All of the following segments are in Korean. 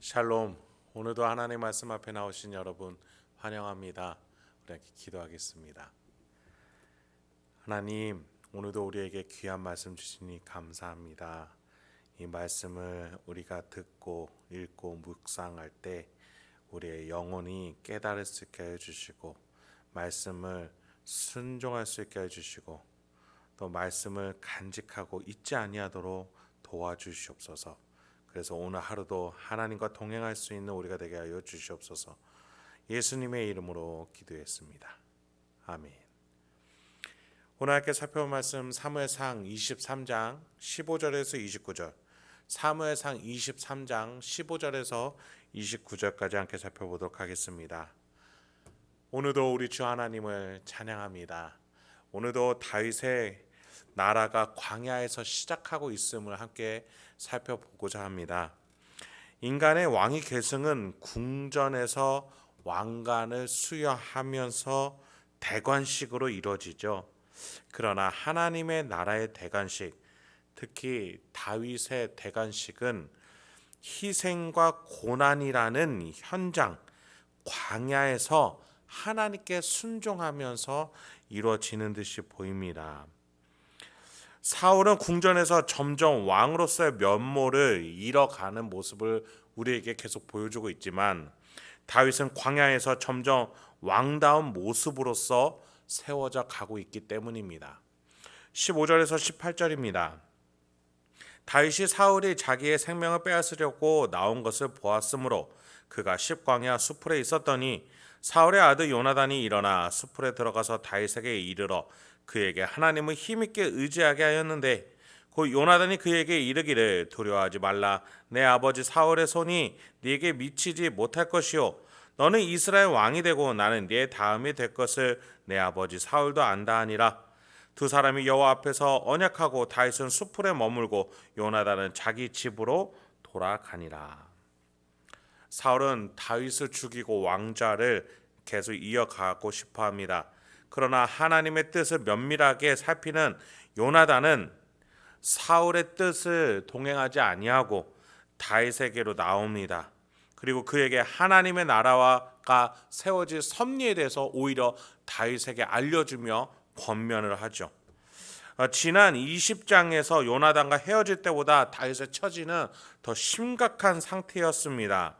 샬롬. 오늘도 하나님 말씀 앞에 나오신 여러분 환영합니다. 우리 함께 기도하겠습니다. 하나님, 오늘도 우리에게 귀한 말씀 주시니 감사합니다. 이 말씀을 우리가 듣고 읽고 묵상할 때 우리의 영혼이 깨달을 수 있게 해주시고, 말씀을 순종할 수 있게 해주시고, 또 말씀을 간직하고 잊지 아니하도록 도와주시옵소서. 그래서 오늘 하루도 하나님과 동행할 수 있는 우리가 되게 하여 주시옵소서. 예수님의 이름으로 기도했습니다. 아멘. 오늘 함께 살펴볼 말씀 사무엘상 23장 15절에서 29절, 사무엘상 23장 15절에서 29절까지 함께 살펴보도록 하겠습니다. 오늘도 우리 주 하나님을 찬양합니다. 오늘도 다윗의 나라가 광야에서 시작하고 있음을 함께 살펴보고자 합니다. 인간의 왕위 계승은 궁전에서 왕관을 수여하면서 대관식으로 이루어지죠. 그러나 하나님의 나라의 대관식, 특히 다윗의 대관식은 희생과 고난이라는 현장, 광야에서 하나님께 순종하면서 이루어지는 듯이 보입니다. 사울은 궁전에서 점점 왕으로서의 면모를 잃어가는 모습을 우리에게 계속 보여주고 있지만, 다윗은 광야에서 점점 왕다운 모습으로서 세워져 가고 있기 때문입니다. 15절에서 18절입니다. 다윗이 사울이 자기의 생명을 빼앗으려고 나온 것을 보았으므로 그가 십광야 수풀에 있었더니 사울의 아들 요나단이 일어나 수풀에 들어가서 다윗에게 이르러 그에게 하나님을 힘있게 의지하게 하였는데, 그 요나단이 그에게 이르기를 두려워하지 말라. 내 아버지 사울의 손이 네게 미치지 못할 것이요, 너는 이스라엘 왕이 되고 나는 네 다음이 될 것을 내 아버지 사울도 안다 하니라. 두 사람이 여호와 앞에서 언약하고 다윗은 수풀에 머물고 요나단은 자기 집으로 돌아가니라. 사울은 다윗을 죽이고 왕좌를 계속 이어가고 싶어합니다. 그러나 하나님의 뜻을 면밀하게 살피는 요나단은 사울의 뜻을 동행하지 아니하고 다윗에게로 나옵니다. 그리고 그에게 하나님의 나라가 세워질 섭리에 대해서 오히려 다윗에게 알려주며 권면을 하죠. 지난 20장에서 요나단과 헤어질 때보다 다윗의 처지는 더 심각한 상태였습니다.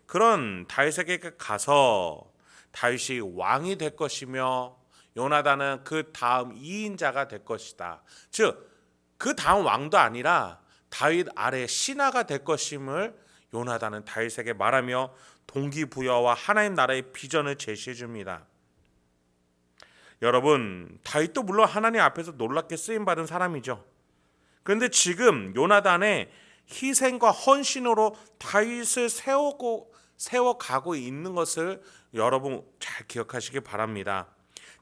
그런 다윗에게 가서 다윗이 왕이 될 것이며 요나단은 그 다음 2인자가 될 것이다. 즉, 그 다음 왕도 아니라 다윗 아래 신하가 될 것임을 요나단은 다윗에게 말하며 동기부여와 하나님 나라의 비전을 제시해 줍니다. 여러분, 다윗도 물론 하나님 앞에서 놀랍게 쓰임받은 사람이죠. 그런데 지금 요나단의 희생과 헌신으로 다윗을 세워가고 있는 것을 여러분 잘 기억하시기 바랍니다.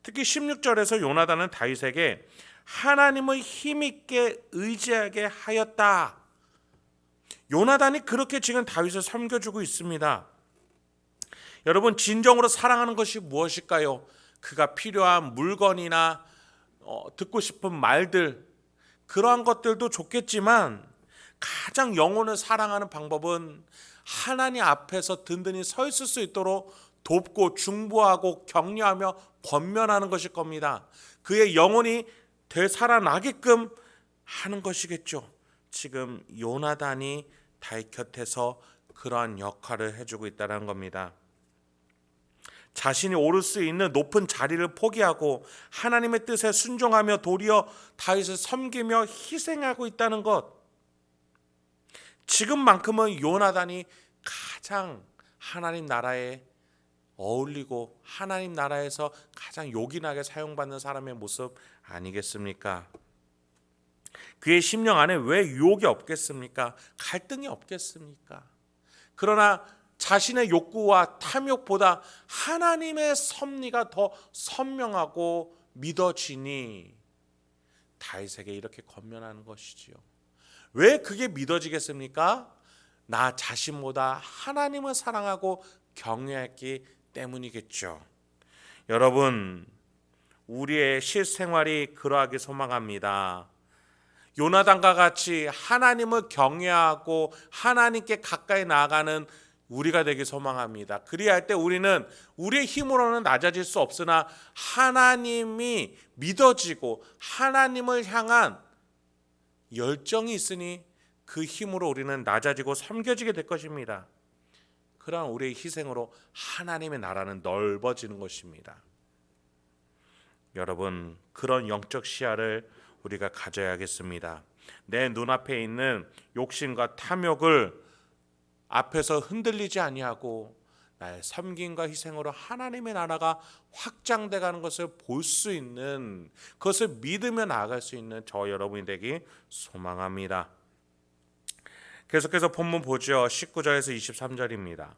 특히 16절에서 요나단은 다윗에게 하나님을 힘있게 의지하게 하였다. 요나단이 그렇게 지금 다윗을 섬겨주고 있습니다. 여러분, 진정으로 사랑하는 것이 무엇일까요? 그가 필요한 물건이나 듣고 싶은 말들, 그러한 것들도 좋겠지만 가장 영혼을 사랑하는 방법은 하나님 앞에서 든든히 서 있을 수 있도록 돕고 중보하고 격려하며 권면하는 것일 겁니다. 그의 영혼이 되살아나게끔 하는 것이겠죠. 지금 요나단이 다윗 곁에서 그러한 역할을 해주고 있다는 겁니다. 자신이 오를 수 있는 높은 자리를 포기하고 하나님의 뜻에 순종하며 도리어 다윗을 섬기며 희생하고 있다는 것, 지금만큼은 요나단이 가장 하나님 나라에 어울리고 하나님 나라에서 가장 요긴하게 사용받는 사람의 모습 아니겠습니까? 그의 심령 안에 왜 유혹이 없겠습니까? 갈등이 없겠습니까? 그러나 자신의 욕구와 탐욕보다 하나님의 섭리가 더 선명하고 믿어지니 다윗에게 이렇게 권면하는 것이지요. 왜 그게 믿어지겠습니까? 나 자신보다 하나님을 사랑하고 경외했기 때문이겠죠. 여러분, 우리의 실생활이 그러하길 소망합니다. 요나단과 같이 하나님을 경외하고 하나님께 가까이 나아가는 우리가 되길 소망합니다. 그리할 때 우리는 우리의 힘으로는 낮아질 수 없으나 하나님이 믿어지고 하나님을 향한 열정이 있으니 그 힘으로 우리는 낮아지고 섬겨지게 될 것입니다. 그러한 우리의 희생으로 하나님의 나라는 넓어지는 것입니다. 여러분, 그런 영적 시야를 우리가 가져야겠습니다. 내 눈앞에 있는 욕심과 탐욕을 앞에서 흔들리지 아니하고 나의 섬김과 희생으로 하나님의 나라가 확장돼 가는 것을 볼 수 있는, 그것을 믿으며 나아갈 수 있는 저 여러분이 되기 소망합니다. 계속해서 본문 보죠. 19절에서 23절입니다.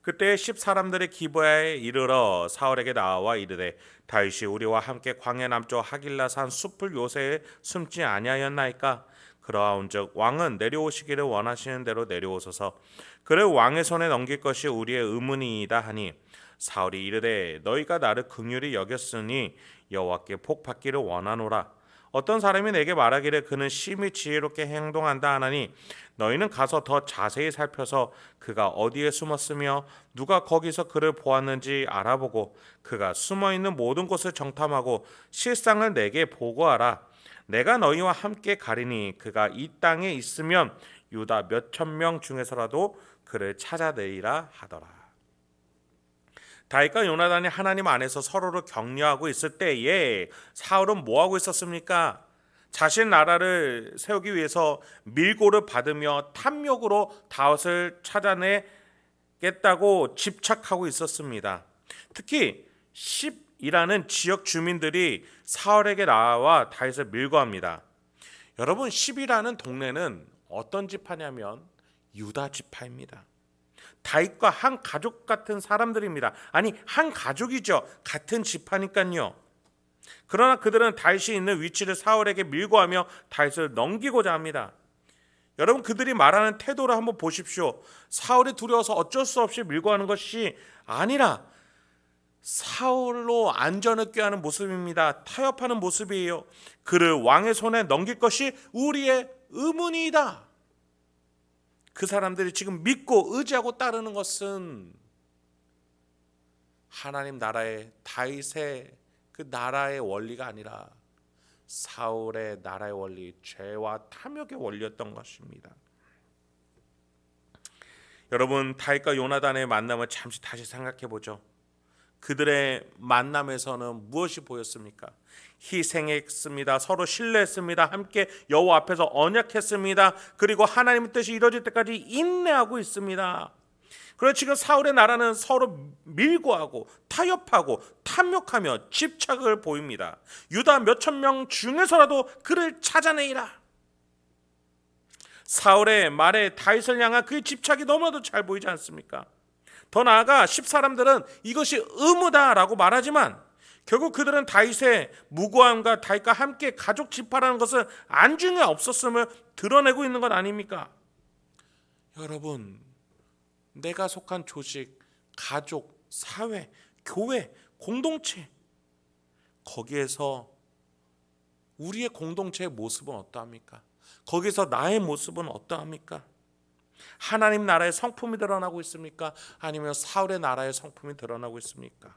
그때 10사람들이 기브야에 이르러 사울에게 나와 이르되 다윗이 우리와 함께 광야 남쪽 하길라산 숲을 요새에 숨지 아니하였나이까? 그러하온즉 왕은 내려오시기를 원하시는 대로 내려오소서. 그를 왕의 손에 넘길 것이 우리의 의문이이다 하니 사울이 이르되 너희가 나를 긍휼히 여겼으니 여호와께 복 받기를 원하노라. 어떤 사람이 내게 말하기를 그는 심히 지혜롭게 행동한다 하나니 너희는 가서 더 자세히 살펴서 그가 어디에 숨었으며 누가 거기서 그를 보았는지 알아보고 그가 숨어있는 모든 곳을 정탐하고 실상을 내게 보고하라. 내가 너희와 함께 가리니 그가 이 땅에 있으면 유다 몇천 명 중에서라도 그를 찾아내리라 하더라. 다윗과 요나단이 하나님 안에서 서로를 격려하고 있을 때에 사울은 뭐하고 있었습니까? 자신 나라를 세우기 위해서 밀고를 받으며 탐욕으로 다윗을 찾아내겠다고 집착하고 있었습니다. 특히 10이라는 지역 주민들이 사울에게 나와 다윗을 밀고합니다. 여러분, 10이라는 동네는 어떤 지파냐면 유다 지파입니다. 다윗과 한 가족 같은 사람들입니다. 아니, 한 가족이죠. 같은 지파니까요. 그러나 그들은 다윗이 있는 위치를 사울에게 밀고하며 다윗을 넘기고자 합니다. 여러분, 그들이 말하는 태도를 한번 보십시오. 사울이 두려워서 어쩔 수 없이 밀고하는 것이 아니라 사울로 안전을 꾀하는 모습입니다. 타협하는 모습이에요. 그를 왕의 손에 넘길 것이 우리의 의문이다. 그 사람들이 지금 믿고 의지하고 따르는 것은 하나님 나라의 다윗의 그 나라의 원리가 아니라 사울의 나라의 원리, 죄와 탐욕의 원리였던 것입니다. 여러분, 다윗과 요나단의 만남을 잠시 다시 생각해 보죠. 그들의 만남에서는 무엇이 보였습니까? 희생했습니다. 서로 신뢰했습니다. 함께 여호와 앞에서 언약했습니다. 그리고 하나님의 뜻이 이루어질 때까지 인내하고 있습니다. 그래서 지금 사울의 나라는 서로 밀고하고 타협하고 탐욕하며 집착을 보입니다. 유다 몇천 명 중에서라도 그를 찾아내리라. 사울의 말에 다윗을 향한 그의 집착이 너무나도 잘 보이지 않습니까? 더 나아가 10사람들은 이것이 의무다라고 말하지만 결국 그들은 다윗의 무고함과 다윗과 함께 가족 지파라는 것을 안중에 없었음을 드러내고 있는 것 아닙니까? 여러분, 내가 속한 조직, 가족, 사회, 교회, 공동체, 거기에서 우리의 공동체의 모습은 어떠합니까? 거기서 나의 모습은 어떠합니까? 하나님 나라의 성품이 드러나고 있습니까? 아니면 사울의 나라의 성품이 드러나고 있습니까?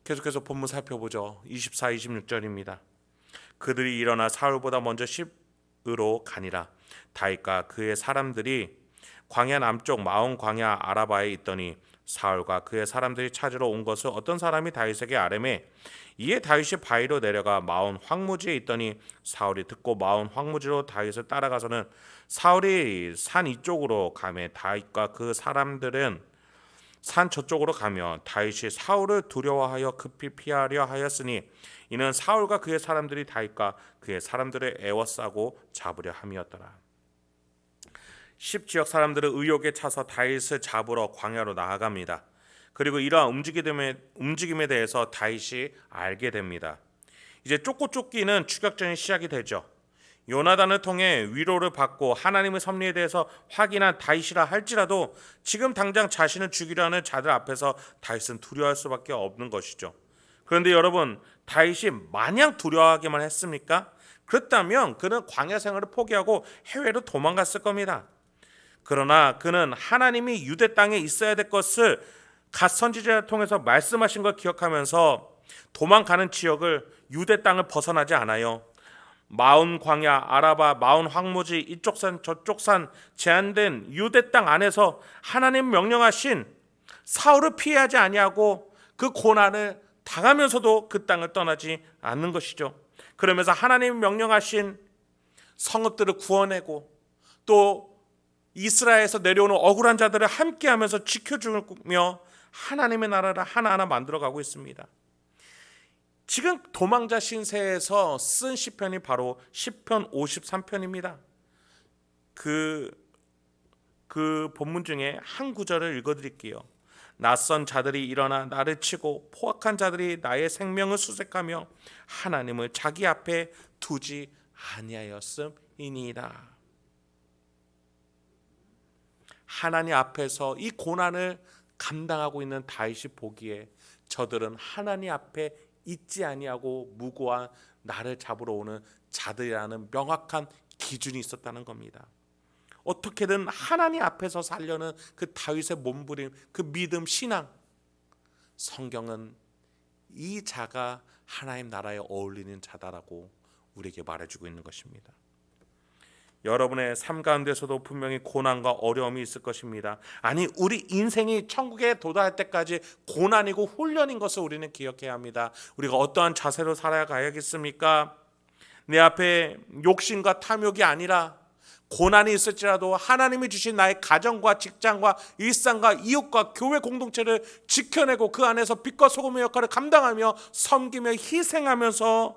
계속해서 본문 살펴보죠. 24, 26절입니다. 그들이 일어나 사울보다 먼저 십으로 가니라. 다윗과 그의 사람들이 광야 남쪽 마온 광야 아라바에 있더니 사울과 그의 사람들이 찾으러 온 것을 어떤 사람이 다윗에게 아뢰매 이에 다윗이 바위로 내려가 마온 황무지에 있더니 사울이 듣고 마온 황무지로 다윗을 따라가서는 사울이 산 이쪽으로 가매 다윗과 그 사람들은 산 저쪽으로 가며 다윗이 사울을 두려워하여 급히 피하려 하였으니 이는 사울과 그의 사람들이 다윗과 그의 사람들을 애워싸고 잡으려 함이었더라. 10지역 사람들은 의욕에 차서 다윗을 잡으러 광야로 나아갑니다. 그리고 이러한 움직임에 대해서 다윗이 알게 됩니다. 이제 쫓고 쫓기는 추격전이 시작이 되죠. 요나단을 통해 위로를 받고 하나님의 섭리에 대해서 확인한 다윗이라 할지라도 지금 당장 자신을 죽이려 하는 자들 앞에서 다윗은 두려워할 수밖에 없는 것이죠. 그런데 여러분, 다윗이 마냥 두려워하기만 했습니까? 그렇다면 그는 광야 생활을 포기하고 해외로 도망갔을 겁니다. 그러나 그는 하나님이 유대 땅에 있어야 될 것을 갓 선지자를 통해서 말씀하신 걸 기억하면서 도망가는 지역을 유대 땅을 벗어나지 않아요. 마온 광야, 아라바, 마온 황무지, 이쪽 산 저쪽 산 제한된 유대 땅 안에서 하나님 명령하신 사울을 피하지 아니하고 그 고난을 당하면서도 그 땅을 떠나지 않는 것이죠. 그러면서 하나님 명령하신 성읍들을 구원하고 또 이스라엘에서 내려오는 억울한 자들을 함께하면서 지켜주며 하나님의 나라를 하나하나 만들어가고 있습니다. 지금 도망자 신세에서 쓴 시편이 바로 시편 53편입니다. 그 본문 중에 한 구절을 읽어드릴게요. 낯선 자들이 일어나 나를 치고 포악한 자들이 나의 생명을 수색하며 하나님을 자기 앞에 두지 아니하였음이니이다. 하나님 앞에서 이 고난을 감당하고 있는 다윗이 보기에 저들은 하나님 앞에 있지 아니하고 무고한 나를 잡으러 오는 자들이라는 명확한 기준이 있었다는 겁니다. 어떻게든 하나님 앞에서 살려는 그 다윗의 몸부림, 그 믿음, 신앙, 성경은 이 자가 하나님 나라에 어울리는 자다라고 우리에게 말해주고 있는 것입니다. 여러분의 삶 가운데서도 분명히 고난과 어려움이 있을 것입니다. 아니, 우리 인생이 천국에 도달할 때까지 고난이고 훈련인 것을 우리는 기억해야 합니다. 우리가 어떠한 자세로 살아가야겠습니까? 내 앞에 욕심과 탐욕이 아니라 고난이 있을지라도 하나님이 주신 나의 가정과 직장과 일상과 이웃과 교회 공동체를 지켜내고 그 안에서 빛과 소금의 역할을 감당하며 섬기며 희생하면서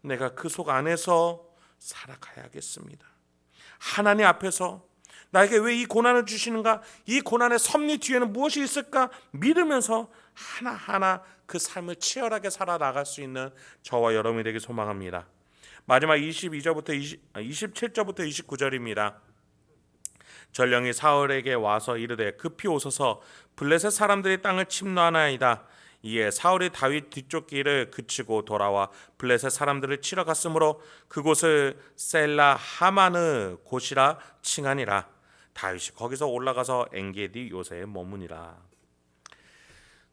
내가 그 속 안에서 살아가야겠습니다. 하나님 앞에서 나에게 왜 이 고난을 주시는가, 이 고난의 섭리 뒤에는 무엇이 있을까 믿으면서 하나하나 그 삶을 치열하게 살아나갈 수 있는 저와 여러분이 되길 소망합니다. 마지막 27절부터 29절입니다. 전령이 사울에게 와서 이르되 급히 오소서 블레셋 사람들이 땅을 침노하나이다. 이에 사울이 다윗 뒤쪽 길을 그치고 돌아와 블레셋 사람들을 치러 갔으므로 그곳을 셀라 하마느 곳이라 칭하니라. 다윗이 거기서 올라가서 엔게디 요새에 머무니라.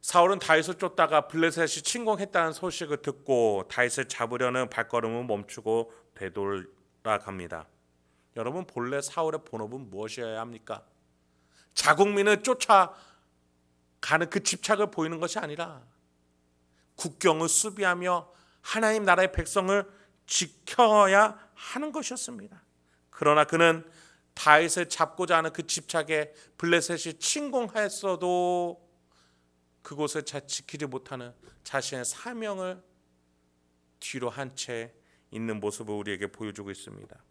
사울은 다윗을 쫓다가 블레셋이 침공했다는 소식을 듣고 다윗을 잡으려는 발걸음을 멈추고 되돌아갑니다. 여러분, 본래 사울의 본업은 무엇이어야 합니까? 자국민을 쫓아가는 그 집착을 보이는 것이 아니라 국경을 수비하며 하나님 나라의 백성을 지켜야 하는 것이었습니다. 그러나 그는 다윗을 잡고자 하는 그 집착에 블레셋이 침공했어도 그곳을 잘 지키지 못하는 자신의 사명을 뒤로 한 채 있는 모습을 우리에게 보여주고 있습니다.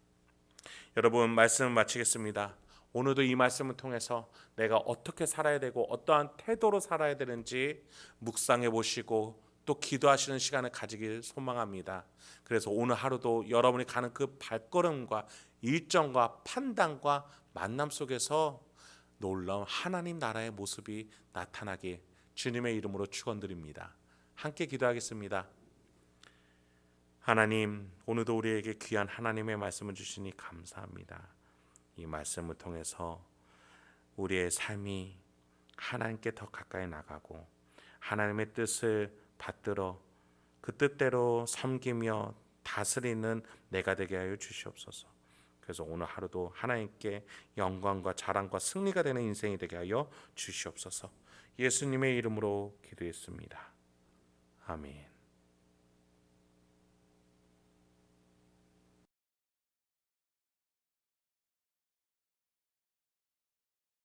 여러분, 말씀을 마치겠습니다. 오늘도 이 말씀을 통해서 내가 어떻게 살아야 되고 어떠한 태도로 살아야 되는지 묵상해 보시고 또 기도하시는 시간을 가지길 소망합니다. 그래서 오늘 하루도 여러분이 가는 그 발걸음과 일정과 판단과 만남 속에서 놀라운 하나님 나라의 모습이 나타나길 주님의 이름으로 축원드립니다. 함께 기도하겠습니다. 하나님, 오늘도 우리에게 귀한 하나님의 말씀을 주시니 감사합니다. 이 말씀을 통해서 우리의 삶이 하나님께 더 가까이 나가고 하나님의 뜻을 받들어 그 뜻대로 섬기며 다스리는 내가 되게 하여 주시옵소서. 그래서 오늘 하루도 하나님께 영광과 자랑과 승리가 되는 인생이 되게 하여 주시옵소서. 예수님의 이름으로 기도했습니다. 아멘.